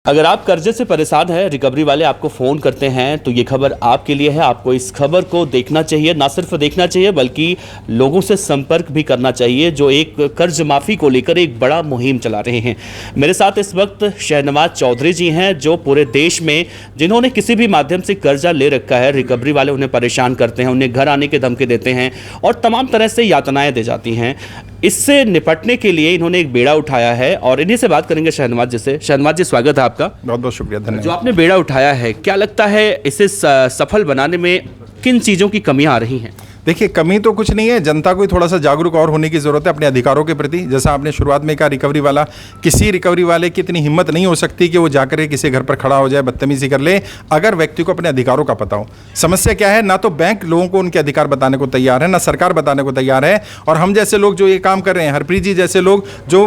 अगर आप कर्जे से परेशान हैं, रिकवरी वाले आपको फ़ोन करते हैं तो ये खबर आपके लिए है। आपको इस खबर को देखना चाहिए, ना सिर्फ देखना चाहिए बल्कि लोगों से संपर्क भी करना चाहिए जो एक कर्ज माफ़ी को लेकर एक बड़ा मुहिम चला रहे हैं। मेरे साथ इस वक्त शहनवाज चौधरी जी हैं जो पूरे देश में जिन्होंने किसी भी माध्यम से कर्जा ले रखा है, रिकवरी वाले उन्हें परेशान करते हैं, उन्हें घर आने की धमकी देते हैं और तमाम तरह से यातनाएँ दी जाती हैं। इससे निपटने के लिए इन्होंने एक बेड़ा उठाया है और इन्हीं से बात करेंगे शहनवाज जी से। शहनवाज जी, स्वागत है आपका। बहुत बहुत शुक्रिया, धन्यवाद। जो आपने बेड़ा उठाया है, क्या लगता है इसे सफल बनाने में किन चीज़ों की कमियां आ रही हैं? देखिए, कमी तो कुछ नहीं है, जनता को थोड़ा सा जागरूक और होने की ज़रूरत है अपने अधिकारों के प्रति। जैसा आपने शुरुआत में कहा, रिकवरी वाला, किसी रिकवरी वाले की इतनी हिम्मत नहीं हो सकती कि वो जाकर के किसी घर पर खड़ा हो जाए, बदतमीजी कर ले, अगर व्यक्ति को अपने अधिकारों का पता हो। समस्या क्या है, ना तो बैंक लोगों को उनके अधिकार बताने को तैयार है, ना सरकार बताने को तैयार है। और हम जैसे लोग जो ये काम कर रहे हैं, हरप्रीत जी जैसे लोग जो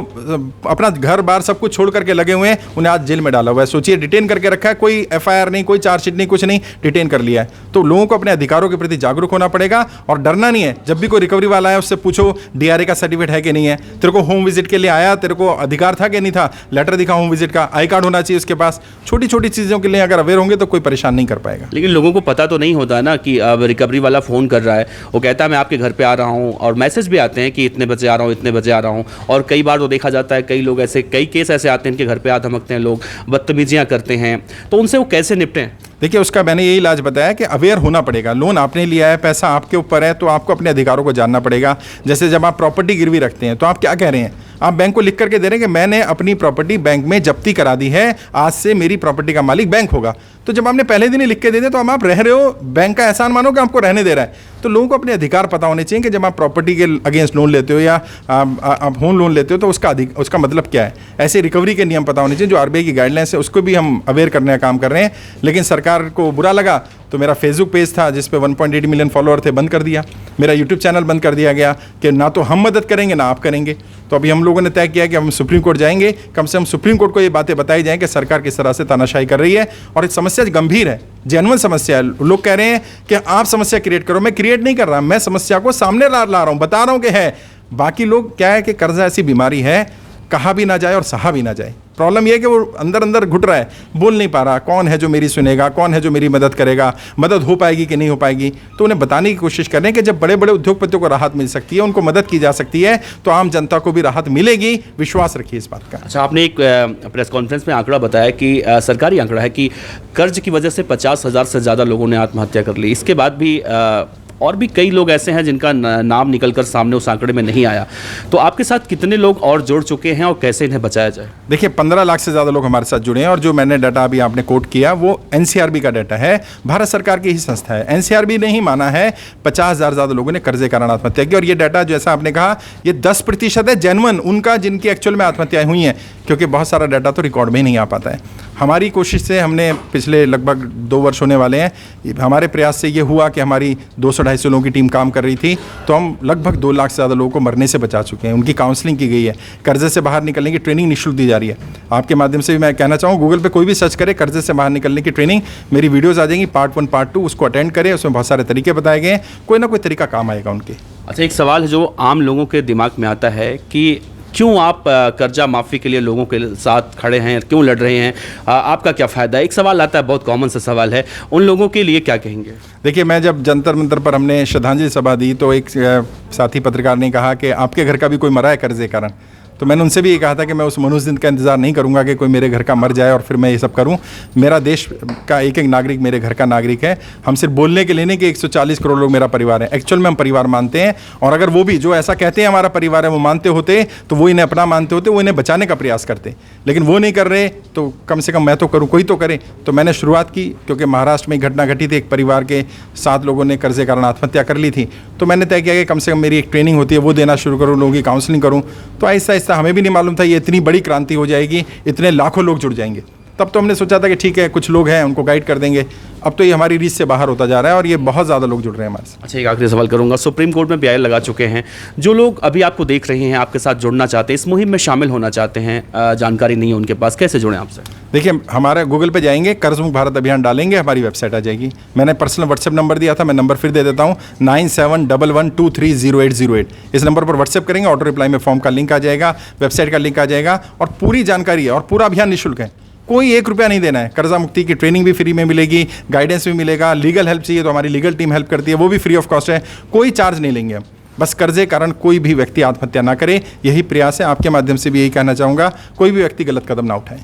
अपना घर बार सब कुछ छोड़ करके लगे हुए हैं, उन्हें आज जेल में डाला हुआ है। सोचिए, डिटेन करके रखा है, कोई FIR नहीं, कोई चार्जशीट नहीं, कुछ नहीं, डिटेन कर लिया है। तो लोगों को अपने अधिकारों के प्रति जागरूक होना पड़ेगा और डरना नहीं है। जब भी कोई रिकवरी वाला है उससे पूछो DRA का सर्टिफिकेट है कि नहीं है, तेरे को होम विजिट के लिए आया, तेरे को अधिकार था कि नहीं था, लेटर दिखा होम विजिट का, आई कार्ड होना चाहिए उसके पास। छोटी छोटी चीज़ों के लिए अगर अवेयर होंगे तो कोई परेशान नहीं कर पाएगा। लेकिन लोगों को पता तो नहीं होता ना कि अब रिकवरी वाला फ़ोन कर रहा है, वो कहता है मैं आपके घर पे आ रहा हूँ और मैसेज भी आते हैं कि इतने बजे आ रहा हूँ, इतने बजे आ रहा हूँ। और कई बार तो देखा जाता है कई लोग ऐसे, कई केस ऐसे आते हैं इनके घर पे आ धमकते हैं लोग, बदतमीजियाँ करते हैं, तो उनसे वो कैसे निपटें? देखिए, उसका मैंने यही इलाज बताया कि अवेयर होना पड़ेगा। लोन आपने लिया है, पैसा आपके ऊपर है, तो आपको अपने अधिकारों को जानना पड़ेगा। जैसे जब आप प्रॉपर्टी गिरवी रखते हैं तो आप क्या कह रहे हैं, आप बैंक को लिख करके दे रहे हैं कि मैंने अपनी प्रॉपर्टी बैंक में जब्ती करा दी है, आज से मेरी प्रॉपर्टी का मालिक बैंक होगा। तो जब आपने पहले दिन ही लिख के दे दिया तो आप रह रहे हो, बैंक का एहसान मानो कि आपको रहने दे रहा है। तो लोगों को अपने अधिकार पता होने चाहिए कि जब आप प्रॉपर्टी के अगेंस्ट लोन लेते हो या आप होम लोन लेते हो तो उसका मतलब क्या है। ऐसे रिकवरी के नियम पता होने चाहिए, जो RBI की गाइडलाइंस है उसको भी हम अवेयर करने का काम कर रहे हैं। लेकिन सरकार को बुरा लगा तो मेरा फेसबुक पेज था जिस पे 1.8 मिलियन फॉलोअर थे, बंद कर दिया। मेरा यूट्यूब चैनल बंद कर दिया गया कि ना तो हम मदद करेंगे ना आप करेंगे। तो अभी हम लोगों ने तय किया कि हम सुप्रीम कोर्ट जाएंगे, कम से कम सुप्रीम कोर्ट को ये बातें बताई जाएं कि सरकार किस तरह से तानाशाही कर रही है और इस समस्या गंभीर है, जेन्युइन समस्या है। लोग कह रहे हैं कि आप समस्या क्रिएट करो, मैं क्रिएट नहीं कर रहा, मैं समस्या को सामने ला रहा हूँ, बता रहा हूँ कि है। बाकी लोग क्या है कि कर्जा ऐसी बीमारी है, कहा भी ना जाए और सहा भी ना जाए। प्रॉब्लम यह है कि वो अंदर अंदर घुट रहा है, बोल नहीं पा रहा, कौन है जो मेरी सुनेगा, कौन है जो मेरी मदद करेगा, मदद हो पाएगी कि नहीं हो पाएगी। तो उन्हें बताने की कोशिश कर रहे हैं कि जब बड़े बड़े उद्योगपतियों को राहत मिल सकती है, उनको मदद की जा सकती है, तो आम जनता को भी राहत मिलेगी। विश्वास रखिए इस बात का। अच्छा, आपने एक प्रेस कॉन्फ्रेंस में आंकड़ा बताया कि सरकारी आंकड़ा है कि कर्ज की वजह से 50,000 से ज़्यादा लोगों ने आत्महत्या कर ली। इसके बाद भी और भी कई लोग ऐसे हैं जिनका नाम निकलकर सामने उस आंकड़े में नहीं आया। तो आपके साथ कितने लोग और जुड़ चुके हैं और कैसे इन्हें बचाया जाए? देखिए, 15 लाख से ज़्यादा लोग हमारे साथ जुड़े हैं और जो मैंने डाटा अभी आपने कोट किया वो NCRB का डाटा है, भारत सरकार की ही संस्था है। NCRB ने ही माना है 50,000 ज़्यादा लोगों ने कर्जे कारण आत्महत्या की। और ये डाटा जैसा आपने कहा, ये 10% है जेन्युइन उनका जिनकी एक्चुअल में आत्महत्याएं हुई हैं, क्योंकि बहुत सारा डाटा तो रिकॉर्ड में ही नहीं आ पाता है। हमारी कोशिश से हमने पिछले लगभग 2 वर्ष होने वाले हैं, हमारे प्रयास से ये हुआ कि हमारी 200-250 लोगों की टीम काम कर रही थी, तो हम लगभग 2 लाख से ज़्यादा लोगों को मरने से बचा चुके हैं। उनकी काउंसलिंग की गई है, कर्जे से बाहर निकलने की ट्रेनिंग निःशुल्क दी जा रही है। आपके माध्यम से भी मैं कहना चाहूँ, गूगल पे कोई भी सर्च करे कर्जे से बाहर निकलने की ट्रेनिंग, मेरी वीडियोज़ आ जाएंगी, पार्ट 1 पार्ट 2, उसको अटेंड करें, उसमें बहुत सारे तरीके बताए गए हैं, कोई ना कोई तरीका काम आएगा उनके। अच्छा, एक सवाल है जो आम लोगों के दिमाग में आता है कि क्यों आप कर्जा माफ़ी के लिए लोगों के साथ खड़े हैं, क्यों लड़ रहे हैं, आपका क्या फ़ायदा है? एक सवाल आता है, बहुत कॉमन सा सवाल है, उन लोगों के लिए क्या कहेंगे? देखिए, मैं जब जंतर मंतर पर हमने श्रद्धांजलि सभा दी तो एक साथी पत्रकार ने कहा कि आपके घर का भी कोई मरा है कर्जे कारण। तो मैंने उनसे भी ये कहा था कि मैं उस मनुष्य दिन का इंतज़ार नहीं करूंगा कि कोई मेरे घर का मर जाए और फिर मैं ये सब करूं। मेरा देश का एक एक नागरिक मेरे घर का नागरिक है। हम सिर्फ बोलने के लिए नहीं कि 140 करोड़ लोग मेरा परिवार है, एक्चुअल में हम परिवार मानते हैं। और अगर वो भी जो ऐसा कहते हैं हमारा परिवार है वो मानते होते तो वो इन्हें अपना मानते होते, वो इन्हें बचाने का प्रयास करते। लेकिन वो नहीं कर रहे, तो कम से कम मैं तो करूँ, कोई तो करे। तो मैंने शुरुआत की, क्योंकि महाराष्ट्र में एक घटना घटी थी, एक परिवार के 7 लोगों ने कर्जे कारण आत्महत्या कर ली थी। तो मैंने तय किया कि कम से कम मेरी एक ट्रेनिंग होती है वो देना शुरू करूँ, लोगों की काउंसलिंग करूँ। तो आहिस्ता आहिस्ता, हमें भी नहीं मालूम था ये इतनी बड़ी क्रांति हो जाएगी, इतने लाखों लोग जुड़ जाएंगे। तब तो हमने सोचा था कि ठीक है, कुछ लोग हैं उनको गाइड कर देंगे। अब तो ये हमारी रीच से बाहर होता जा रहा है और ये बहुत ज़्यादा लोग जुड़ रहे हैं हमारे साथ। अच्छा, एक आखिरी सवाल करूंगा। सुप्रीम कोर्ट में PIL लगा चुके हैं, जो लोग अभी आपको देख रहे हैं, आपके साथ जुड़ना चाहते हैं, इस मुहिम में शामिल होना चाहते हैं, जानकारी नहीं है उनके पास, कैसे जुड़ें आपसे? देखिए, हमारे गूगल पे जाएंगे, कर्ज मुक्त भारत अभियान डालेंगे, हमारी वेबसाइट आ जाएगी। मैंने पर्सनल व्हाट्सएप नंबर दिया था, मैं नंबर फिर दे देता हूँ, 9711230808। इस नंबर पर व्हाट्सएप करेंगे, ऑटो रिप्लाई में फॉर्म का लिंक आ जाएगा, वेबसाइट का लिंक आ जाएगा और पूरी जानकारी है। और पूरा अभियान निःशुल्क है, कोई 1 रुपया नहीं देना है। कर्जा मुक्ति की ट्रेनिंग भी फ्री में मिलेगी, गाइडेंस भी मिलेगा, लीगल हेल्प चाहिए तो हमारी लीगल टीम हेल्प करती है, वो भी फ्री ऑफ कॉस्ट है, कोई चार्ज नहीं लेंगे हम। बस कर्जे कारण कोई भी व्यक्ति आत्महत्या ना करे, यही प्रयास है। आपके माध्यम से भी यही कहना चाहूँगा, कोई भी व्यक्ति गलत कदम ना उठाए।